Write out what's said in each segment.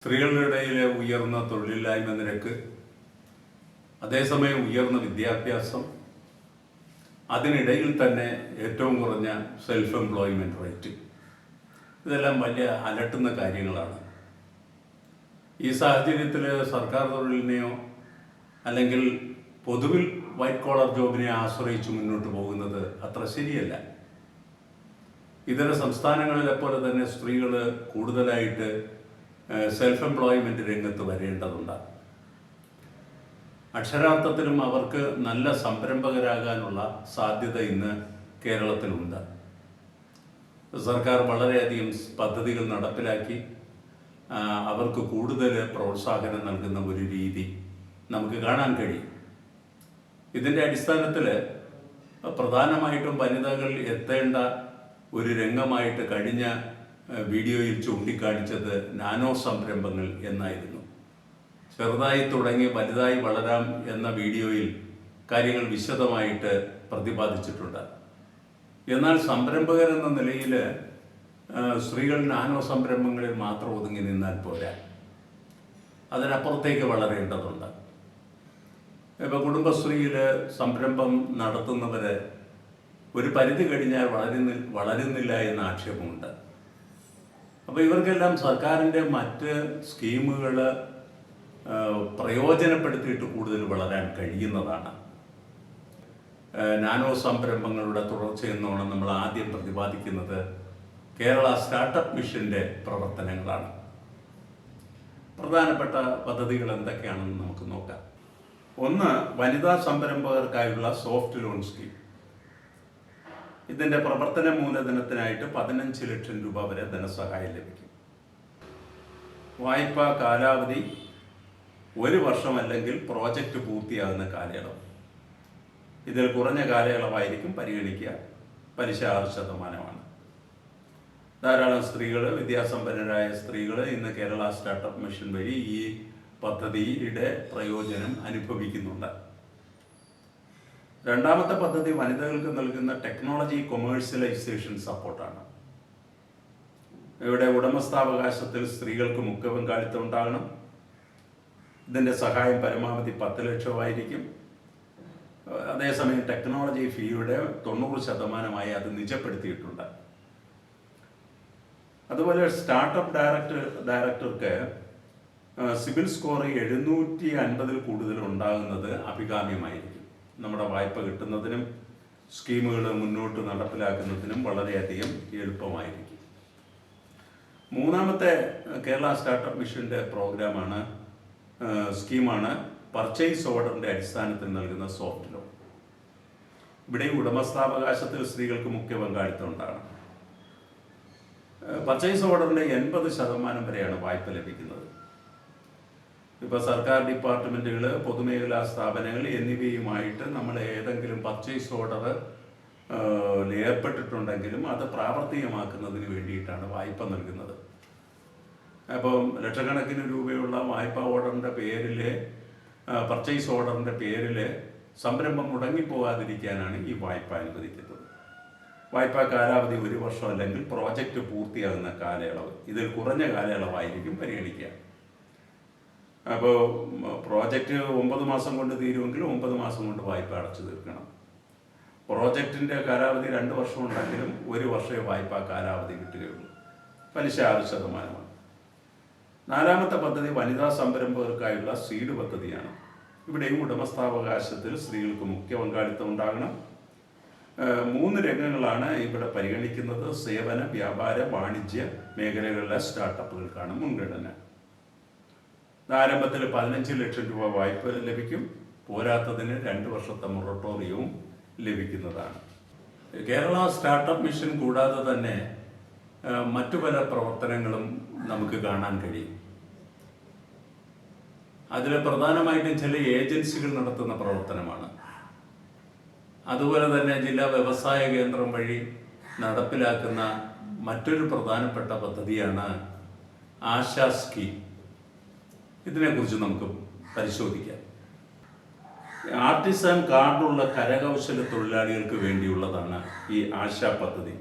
സ്ത്രീകളുടെ ഇടയിലെ ഉയർന്ന തൊഴിലില്ലായ്മ നിരക്ക്, അതേസമയം ഉയർന്ന വിദ്യാഭ്യാസം, അതിനിടയിൽ തന്നെ ഏറ്റവും കുറഞ്ഞ സെൽഫ് എംപ്ലോയ്മെൻറ്റ് റേറ്റ്, ഇതെല്ലാം വലിയ അലട്ടുന്ന കാര്യങ്ങളാണ്. ഈ സാഹചര്യത്തിൽ സർക്കാർ തൊഴിലിനെയോ അല്ലെങ്കിൽ പൊതുവിൽ വൈറ്റ് കോളർ ജോബിനെ ആശ്രയിച്ച് മുന്നോട്ട് പോകുന്നത് അത്ര ശരിയല്ല. ഇതര സംസ്ഥാനങ്ങളിലെ പോലെ തന്നെ സ്ത്രീകൾ കൂടുതലായിട്ട് സെൽഫ് എംപ്ലോയ്മെൻറ്റ് രംഗത്ത് വരേണ്ടതുണ്ട്. അക്ഷരാർത്ഥത്തിലും അവർക്ക് നല്ല സംരംഭകരാകാനുള്ള സാധ്യത ഇന്ന് കേരളത്തിലുണ്ട്. സർക്കാർ വളരെയധികം പദ്ധതികൾ നടപ്പിലാക്കി അവർക്ക് കൂടുതൽ പ്രോത്സാഹനം നൽകുന്ന ഒരു രീതി നമുക്ക് കാണാൻ കഴിയും. ഇതിൻ്റെ അടിസ്ഥാനത്തിൽ പ്രധാനമായിട്ടും വനിതകൾ എത്തേണ്ട ഒരു രംഗമായിട്ട് കഴിഞ്ഞ വീഡിയോയിൽ ചൂണ്ടിക്കാണിച്ചത് നാനോ സംരംഭങ്ങൾ എന്നായിരുന്നു. ചെറുതായി തുടങ്ങി വലുതായി വളരാം എന്ന വീഡിയോയിൽ കാര്യങ്ങൾ വിശദമായിട്ട് പ്രതിപാദിച്ചിട്ടുണ്ട്. എന്നാൽ സംരംഭകരെന്ന നിലയിൽ സ്ത്രീകൾ നാനോ സംരംഭങ്ങളിൽ മാത്രം ഒതുങ്ങി നിന്നാൽ പോരാ, അതിനപ്പുറത്തേക്ക് വളരേണ്ടതുണ്ട്. ഇപ്പോൾ കുടുംബശ്രീയിൽ സംരംഭം നടത്തുന്നവർ ഒരു പരിധി കഴിഞ്ഞാൽ വളരുന്നില്ല എന്ന ആക്ഷേപമുണ്ട്. അപ്പോൾ ഇവർക്കെല്ലാം സർക്കാരിൻ്റെ മറ്റ് സ്കീമുകൾ പ്രയോജനപ്പെടുത്തിയിട്ട് കൂടുതൽ വളരാൻ കഴിയുന്നതാണ്. നാനോ സംരംഭങ്ങളുടെ തുടർച്ചയെന്നോണം നമ്മൾ ആദ്യം പ്രതിപാദിക്കുന്നത് കേരള സ്റ്റാർട്ടപ്പ് മിഷൻ്റെ പ്രവർത്തനങ്ങളാണ്. പ്രധാനപ്പെട്ട പദ്ധതികൾ എന്തൊക്കെയാണെന്ന് നമുക്ക് നോക്കാം. ഒന്ന്, വനിതാ സംരംഭകർക്കായുള്ള സോഫ്റ്റ് ലോൺ സ്കീം. ഇതിൻ്റെ പ്രവർത്തന മൂലധനത്തിനായിട്ട് 15 ലക്ഷം രൂപ വരെ ധനസഹായം ലഭിക്കും. വായ്പാ കാലാവധി 1 വർഷം അല്ലെങ്കിൽ പ്രോജക്റ്റ് പൂർത്തിയാകുന്ന കാലയളവ്. ഇതിൽ കുറഞ്ഞ കാലയളവായിരിക്കും പരിഗണിക്കുക. പലിശ 6%. ധാരാളം സ്ത്രീകൾ, വിദ്യാസമ്പന്നരായ സ്ത്രീകൾ ഇന്ന് കേരള സ്റ്റാർട്ടപ്പ് മിഷൻ വഴി ഈ പദ്ധതിയുടെ പ്രയോജനം അനുഭവിക്കുന്നുണ്ട്. രണ്ടാമത്തെ പദ്ധതി വനിതകൾക്ക് നൽകുന്ന ടെക്നോളജി കൊമേഴ്സ്യലൈസേഷൻ സപ്പോർട്ടാണ്. ഇവിടെ ഉടമസ്ഥാവകാശത്തിൽ സ്ത്രീകൾക്ക് മുഖ്യ പങ്കാളിത്തം ഉണ്ടാകണം. ഇതിൻ്റെ സഹായം പരമാവധി 10 ലക്ഷമായിരിക്കും. അതേസമയം ടെക്നോളജി ഫീയുടെ 90% അത് നിജപ്പെടുത്തിയിട്ടുണ്ട്. അതുപോലെ സ്റ്റാർട്ടപ്പ് ഡയറക്ടർക്ക് സിബിൽ സ്കോർ 750 കൂടുതൽ ഉണ്ടാകുന്നത് അഭികാമ്യമായിരിക്കും. നമ്മുടെ വായ്പ കിട്ടുന്നതിനും സ്കീമുകൾ മുന്നോട്ട് നടപ്പിലാക്കുന്നതിനും വളരെയധികം എളുപ്പമായിരിക്കും. മൂന്നാമത്തെ കേരള സ്റ്റാർട്ടപ്പ് മിഷൻ്റെ സ്കീമാണ് പർച്ചേസ് ഓർഡറിൻ്റെ അടിസ്ഥാനത്തിൽ നൽകുന്ന സോഫ്റ്റ് ലോൺ. ഇവിടെ ഉടമസ്ഥാവകാശത്തിൽ സ്ത്രീകൾക്ക് മുഖ്യ പങ്കാളിത്തം ഉണ്ടാകണം. പർച്ചേസ് ഓർഡറിൻ്റെ 80% വരെയാണ് വായ്പ ലഭിക്കുന്നത്. ഇപ്പോൾ സർക്കാർ ഡിപ്പാർട്ട്മെൻറ്റുകൾ, പൊതുമേഖലാ സ്ഥാപനങ്ങൾ എന്നിവയുമായിട്ട് നമ്മൾ ഏതെങ്കിലും പർച്ചേസ് ഓർഡർ ഏർപ്പെട്ടിട്ടുണ്ടെങ്കിലും അത് പ്രാവർത്തികമാക്കുന്നതിന് വേണ്ടിയിട്ടാണ് വായ്പ നൽകുന്നത്. അപ്പോൾ ലക്ഷക്കണക്കിന് രൂപയുള്ള വായ്പാ ഓർഡറിൻ്റെ പേരിൽ, പർച്ചേസ് ഓർഡറിൻ്റെ പേരിൽ സംരംഭം മുടങ്ങിപ്പോകാതിരിക്കാനാണ് ഈ വായ്പ അനുവദിക്കുന്നത്. വായ്പാ കാലാവധി 1 വർഷം അല്ലെങ്കിൽ പ്രോജക്റ്റ് പൂർത്തിയാകുന്ന കാലയളവ്. ഇതിൽ കുറഞ്ഞ കാലയളവായിരിക്കും പരിഗണിക്കുക. അപ്പോൾ പ്രോജക്റ്റ് 9 മാസം കൊണ്ട് തീരുമെങ്കിൽ 9 മാസം കൊണ്ട് വായ്പ അടച്ചു തീർക്കണം. പ്രോജക്റ്റിൻ്റെ കാലാവധി 2 വർഷം ഉണ്ടെങ്കിലും 1 വർഷമേ വായ്പാ കാലാവധി കിട്ടുകയുള്ളൂ. പലിശ 6%. നാലാമത്തെ പദ്ധതി വനിതാ സംരംഭകർക്കായുള്ള സീഡ് പദ്ധതിയാണ്. ഇവിടെയും ഉടമസ്ഥാവകാശത്തിൽ സ്ത്രീകൾക്ക് മുഖ്യ പങ്കാളിത്തം ഉണ്ടാകണം. 3 രംഗങ്ങളാണ് ഇവിടെ പരിഗണിക്കുന്നത്. സേവന, വ്യാപാര, വാണിജ്യ മേഖലകളിലെ സ്റ്റാർട്ടപ്പുകൾക്കാണ് മുൻഗണന. ആരംഭത്തിൽ 15 ലക്ഷം രൂപ വായ്പ ലഭിക്കും. പോരാത്തതിന് 2 വർഷത്തെ മൊറട്ടോറിയവും ലഭിക്കുന്നതാണ്. കേരള സ്റ്റാർട്ടപ്പ് മിഷൻ കൂടാതെ തന്നെ മറ്റു പല പ്രവർത്തനങ്ങളും നമുക്ക് കാണാൻ കഴിയും. അതിൽ പ്രധാനമായിട്ടും ചില ഏജൻസികൾ നടത്തുന്ന പ്രവർത്തനമാണ്. അതുപോലെ തന്നെ ജില്ലാ വ്യവസായ കേന്ദ്രം വഴി നടപ്പിലാക്കുന്ന മറ്റൊരു പ്രധാനപ്പെട്ട പദ്ധതിയാണ് ആശാ സ്കീം. ഇതിനെക്കുറിച്ച് നമുക്ക് പരിശോധിക്കാം. ആർട്ടിസൻ കാർഡുള്ള കരകൗശല തൊഴിലാളികൾക്ക് വേണ്ടിയുള്ളതാണ് ഈ ആശാ പദ്ധതി.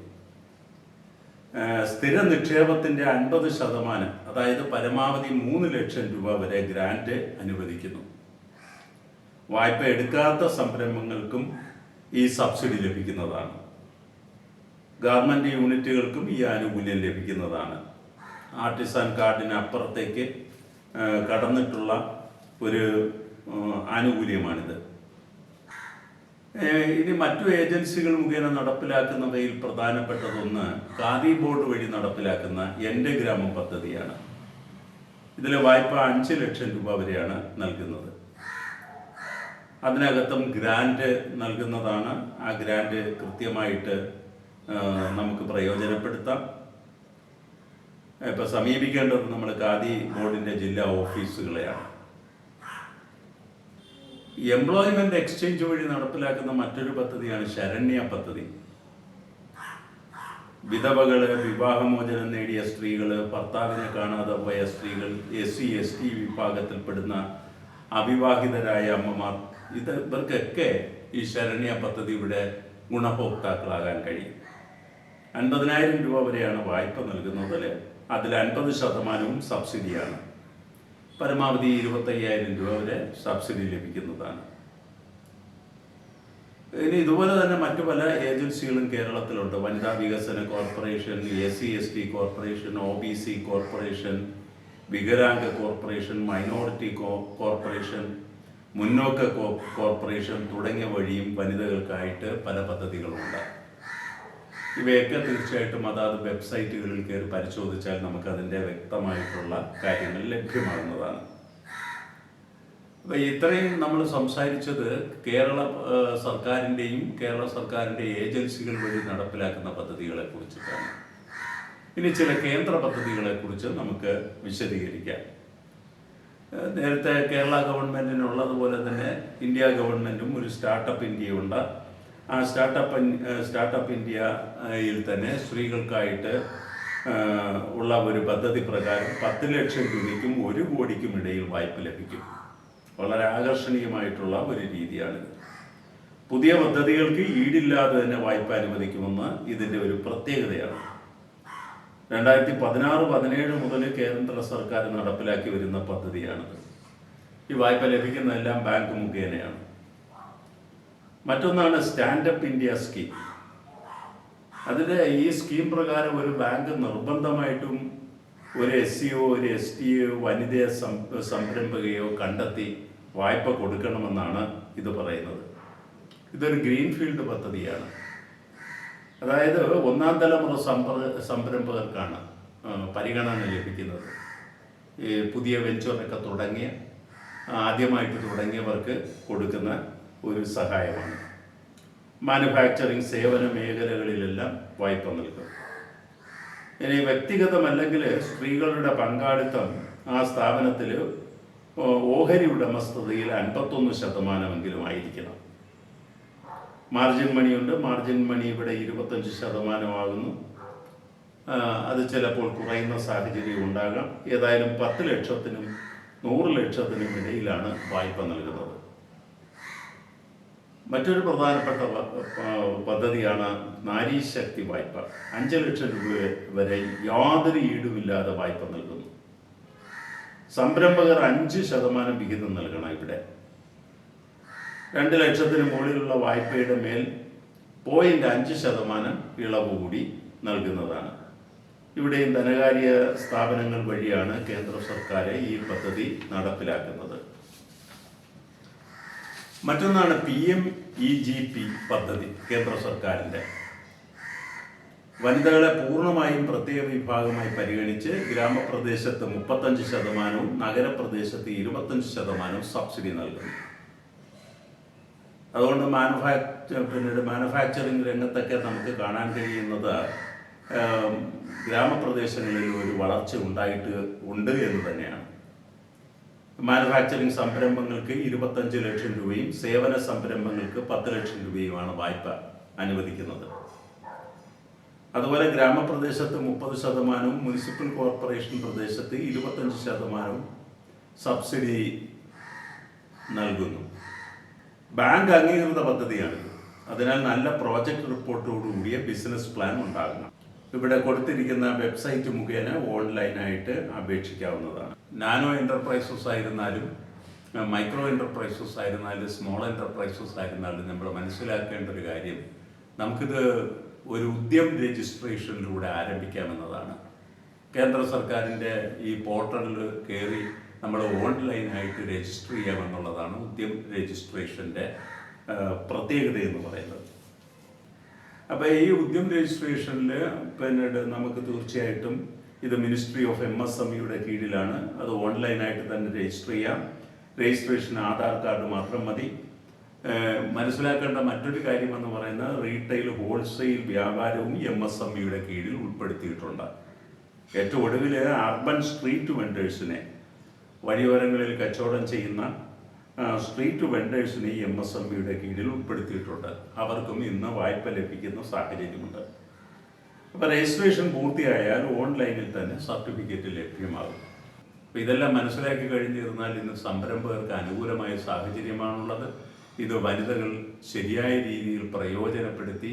സ്ഥിര നിക്ഷേപത്തിൻ്റെ 50%, അതായത് പരമാവധി 3 ലക്ഷം രൂപ വരെ ഗ്രാന്റ് അനുവദിക്കുന്നു. വായ്പ എടുക്കാത്ത സംരംഭങ്ങൾക്കും ഈ സബ്സിഡി ലഭിക്കുന്നതാണ്. ഗവൺമെൻറ് യൂണിറ്റുകൾക്കും ഈ ആനുകൂല്യം ലഭിക്കുന്നതാണ്. ആർട്ടിസാൻ കാർഡിന് അപ്പുറത്തേക്ക് കടന്നിട്ടുള്ള ഒരു ആനുകൂല്യമാണിത്. ഇനി മറ്റു ഏജൻസികൾ മുഖേന നടപ്പിലാക്കുന്നവയിൽ പ്രധാനപ്പെട്ടതൊന്ന് ഖാദി ബോർഡ് വഴി നടപ്പിലാക്കുന്ന എൻ്റെ ഗ്രാമം പദ്ധതിയാണ്. ഇതിലെ വായ്പ 5 ലക്ഷം രൂപ വരെയാണ് നൽകുന്നത്. അതിനകത്തും ഗ്രാന്റ് നൽകുന്നതാണ്. ആ ഗ്രാന്റ് കൃത്യമായിട്ട് നമുക്ക് പ്രയോജനപ്പെടുത്താം. ഇപ്പോൾ സമീപിക്കേണ്ടത് നമ്മൾ ഖാദി ബോർഡിൻ്റെ ജില്ലാ ഓഫീസുകളെയാണ്. എംപ്ലോയ്മെന്റ് എക്സ്ചേഞ്ച് വഴി നടപ്പിലാക്കുന്ന മറ്റൊരു പദ്ധതിയാണ് ശരണ്യ പദ്ധതി. വിധവകള്, വിവാഹമോചനം നേടിയ സ്ത്രീകള്, ഭർത്താവിനെ കാണാതെ പോയ സ്ത്രീകൾ, SC ST വിഭാഗത്തിൽപ്പെടുന്ന അവിവാഹിതരായ അമ്മമാർ, ഇവർക്കൊക്കെ ഈ ശരണ്യ പദ്ധതിയുടെ ഗുണഭോക്താക്കളാകാൻ കഴിയും. 50,000 രൂപ വരെയാണ് വായ്പ നൽകുന്നത്. അതിൽ 50% സബ്സിഡിയാണ്. പരമാവധി 25,000 രൂപ വരെ സബ്സിഡി ലഭിക്കുന്നതാണ്. ഇനി ഇതുപോലെ തന്നെ മറ്റു പല ഏജൻസികളും കേരളത്തിലുണ്ട്. വനിതാ വികസന corporation, SC ST corporation, OBC corporation, വികലാംഗ കോർപ്പറേഷൻ, മൈനോറിറ്റി കോർപ്പറേഷൻ, മുന്നോക്ക കോർപ്പറേഷൻ തുടങ്ങിയ വഴിയും വനിതകൾക്കായിട്ട് പല പദ്ധതികളുണ്ട്. ഇവയൊക്കെ തീർച്ചയായിട്ടും അതാത് വെബ്സൈറ്റുകളിൽ കയറി പരിശോധിച്ചാൽ നമുക്കതിൻ്റെ വ്യക്തമായിട്ടുള്ള കാര്യങ്ങൾ ലഭ്യമാകുന്നതാണ്. അപ്പോൾ ഇത്രയും നമ്മൾ സംസാരിച്ചത് കേരള സർക്കാരിൻ്റെ ഏജൻസികൾ വഴി നടപ്പിലാക്കുന്ന പദ്ധതികളെ കുറിച്ചിട്ടാണ്. ഇനി ചില കേന്ദ്ര പദ്ധതികളെ കുറിച്ച് നമുക്ക് വിശദീകരിക്കാം. നേരത്തെ കേരള ഗവൺമെൻറ്റിനുള്ളതുപോലെ തന്നെ ഇന്ത്യ ഗവൺമെൻറ്റും ഒരു സ്റ്റാർട്ടപ്പ് ഇന്ത്യ ഉണ്ട്. ആ സ്റ്റാർട്ടപ്പ് ഇന്ത്യയിൽ തന്നെ സ്ത്രീകൾക്കായിട്ട് ഉള്ള ഒരു പദ്ധതി പ്രകാരം 10 ലക്ഷം രൂപയ്ക്കും 1 കോടിക്കും ഇടയിൽ വായ്പ ലഭിക്കും. വളരെ ആകർഷണീയമായിട്ടുള്ള ഒരു രീതിയാണിത്. പുതിയ പദ്ധതികൾക്ക് ഈടില്ലാതെ തന്നെ വായ്പ അനുവദിക്കുമെന്ന് ഇതിൻ്റെ ഒരു പ്രത്യേകതയാണ്. 2016-17 മുതൽ കേന്ദ്ര സർക്കാർ നടപ്പിലാക്കി വരുന്ന പദ്ധതിയാണിത്. ഈ വായ്പ ലഭിക്കുന്നതെല്ലാം ബാങ്ക് മുഖേനയാണ്. മറ്റൊന്നാണ് സ്റ്റാൻഡപ്പ് ഇന്ത്യ സ്കീം. ഈ സ്കീം പ്രകാരം ഒരു ബാങ്ക് നിർബന്ധമായിട്ടും ഒരു SCO, ഒരു STO, വനിതയെ സംരംഭകയോ കണ്ടെത്തി വായ്പ കൊടുക്കണമെന്നാണ് ഇത് പറയുന്നത്. ഇതൊരു ഗ്രീൻഫീൽഡ് പദ്ധതിയാണ്. അതായത് 1ാം തലമുറ സംരംഭകർക്കാണ് പരിഗണന ലഭിക്കുന്നത്. ഈ പുതിയ വെഞ്ചറൊക്കെ ആദ്യമായിട്ട് തുടങ്ങിയവർക്ക് കൊടുക്കുന്ന ഒരു സഹായമാണ്. മാനുഫാക്ചറിങ്, സേവന മേഖലകളിലെല്ലാം വായ്പ നൽകും. ഇനി വ്യക്തിഗതമല്ലെങ്കിൽ സ്ത്രീകളുടെ പങ്കാളിത്തം ആ സ്ഥാപനത്തിൽ ഓഹരി ഉടമസ്ഥതയിൽ 51% ആയിരിക്കണം. മാർജിൻ മണിയുണ്ട്. മാർജിൻ മണി ഇവിടെ 25% ആകുന്നു. അത് ചിലപ്പോൾ കുറയുന്ന സാഹചര്യം ഉണ്ടാകാം. ഏതായാലും 10 ലക്ഷത്തിനും 100 ലക്ഷത്തിനും ഇടയിലാണ് വായ്പ നൽകുന്നത്. മറ്റൊരു പ്രധാനപ്പെട്ട പദ്ധതിയാണ് നാരീശക്തി വായ്പ. 5 ലക്ഷം രൂപ വരെ യാതൊരു ഈടുമില്ലാതെ വായ്പ നൽകുന്നു. സംരംഭകർ 5% വിഹിതം നൽകണം. ഇവിടെ 2 ലക്ഷത്തിന് മുകളിലുള്ള വായ്പയുടെ മേൽ 0.5% ഇളവ് കൂടി നൽകുന്നതാണ്. ഇവിടെയും ധനകാര്യ സ്ഥാപനങ്ങൾ വഴിയാണ് കേന്ദ്ര സർക്കാർ ഈ പദ്ധതി നടപ്പിലാക്കുന്നത്. മറ്റൊന്നാണ് PMEGP പദ്ധതി. കേന്ദ്ര സർക്കാരിൻ്റെ വനിതകളെ പൂർണ്ണമായും പ്രത്യേക വിഭാഗമായി പരിഗണിച്ച് ഗ്രാമപ്രദേശത്ത് 35%, നഗരപ്രദേശത്ത് 25% സബ്സിഡി നൽകുന്നു. അതുകൊണ്ട് മാനുഫാക്ചറിങ് രംഗത്തൊക്കെ നമുക്ക് കാണാൻ കഴിയുന്നത് ഗ്രാമപ്രദേശങ്ങളിൽ ഒരു വളർച്ച ഉണ്ട് എന്ന് തന്നെയാണ്. മാനുഫാക്ചറിങ് സംരംഭങ്ങൾക്ക് 25 ലക്ഷം രൂപയും സേവന സംരംഭങ്ങൾക്ക് 10 ലക്ഷം രൂപയുമാണ് വായ്പ അനുവദിക്കുന്നത്. അതുപോലെ ഗ്രാമപ്രദേശത്ത് 30%, മുനിസിപ്പൽ കോർപ്പറേഷൻ പ്രദേശത്ത് 25% സബ്സിഡി നൽകുന്നു. ബാങ്ക് അംഗീകൃത പദ്ധതിയാണിത്. അതിനാൽ നല്ല പ്രോജക്റ്റ് റിപ്പോർട്ടോടുകൂടിയ ബിസിനസ് പ്ലാൻ ഉണ്ടാകണം. ഇവിടെ കൊടുത്തിരിക്കുന്ന വെബ്സൈറ്റ് മുഖേന ഓൺലൈനായിട്ട് അപേക്ഷിക്കാവുന്നതാണ്. നാനോ എൻ്റർപ്രൈസസ് ആയിരുന്നാലും മൈക്രോ എൻ്റർപ്രൈസസ് ആയിരുന്നാലും സ്മോൾ എൻ്റർപ്രൈസസ് ആയിരുന്നാലും നമ്മൾ മനസ്സിലാക്കേണ്ട ഒരു കാര്യം, നമുക്കിത് ഒരു ഉദ്യം രജിസ്ട്രേഷനിലൂടെ ആരംഭിക്കാമെന്നതാണ്. കേന്ദ്ര സർക്കാരിൻ്റെ ഈ പോർട്ടലിൽ കയറി നമ്മൾ ഓൺലൈനായിട്ട് രജിസ്റ്റർ ചെയ്യാമെന്നുള്ളതാണ് ഉദ്യം രജിസ്ട്രേഷൻ്റെ പ്രത്യേകത എന്ന് പറയുന്നത്. അപ്പോൾ ഈ ഉദ്യം രജിസ്ട്രേഷനിൽ പിന്നീട് നമുക്ക് തീർച്ചയായിട്ടും ഇത് മിനിസ്ട്രി ഓഫ് MSMEയുടെ കീഴിലാണ്. അത് ഓൺലൈനായിട്ട് തന്നെ രജിസ്റ്റർ ചെയ്യാം. രജിസ്ട്രേഷൻ ആധാർ കാർഡ് മാത്രം മതി. മനസ്സിലാക്കേണ്ട മറ്റൊരു കാര്യമെന്ന് പറയുന്നത് റീറ്റെയിൽ ഹോൾസെയിൽ വ്യാപാരവും MSMEയുടെ കീഴിൽ ഉൾപ്പെടുത്തിയിട്ടുണ്ട്. ഏറ്റവും ഒടുവിൽ അർബൻ സ്ട്രീറ്റ് വെൻഡേഴ്സിനെ, വഴിയോരങ്ങളിൽ കച്ചവടം ചെയ്യുന്ന സ്ട്രീറ്റ് വെൻഡേഴ്സിനെ MSMEയുടെ കീഴിൽ ഉൾപ്പെടുത്തിയിട്ടുണ്ട്. അവർക്കും ഇന്ന് വായ്പ ലഭിക്കുന്ന സാഹചര്യമുണ്ട്. അപ്പോൾ രജിസ്ട്രേഷൻ പൂർത്തിയായാൽ ഓൺലൈനിൽ തന്നെ സർട്ടിഫിക്കറ്റ് ലഭ്യമാകും. അപ്പോൾ ഇതെല്ലാം മനസ്സിലാക്കി കഴിഞ്ഞിരുന്നാൽ ഇന്ന് സംരംഭകർക്ക് അനുകൂലമായ സാഹചര്യമാണുള്ളത്. ഇത് വനിതകൾ ശരിയായ രീതിയിൽ പ്രയോജനപ്പെടുത്തി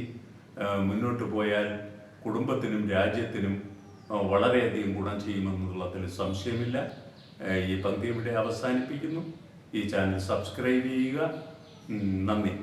മുന്നോട്ട് പോയാൽ കുടുംബത്തിനും രാജ്യത്തിനും വളരെയധികം ഗുണം ചെയ്യുമെന്നുള്ളതിൽ സംശയമില്ല. ഈ പങ്ക്തി ഇവിടെ അവസാനിപ്പിക്കുന്നു. ഈ ചാനൽ സബ്സ്ക്രൈബ് ചെയ്യുക. നന്ദി.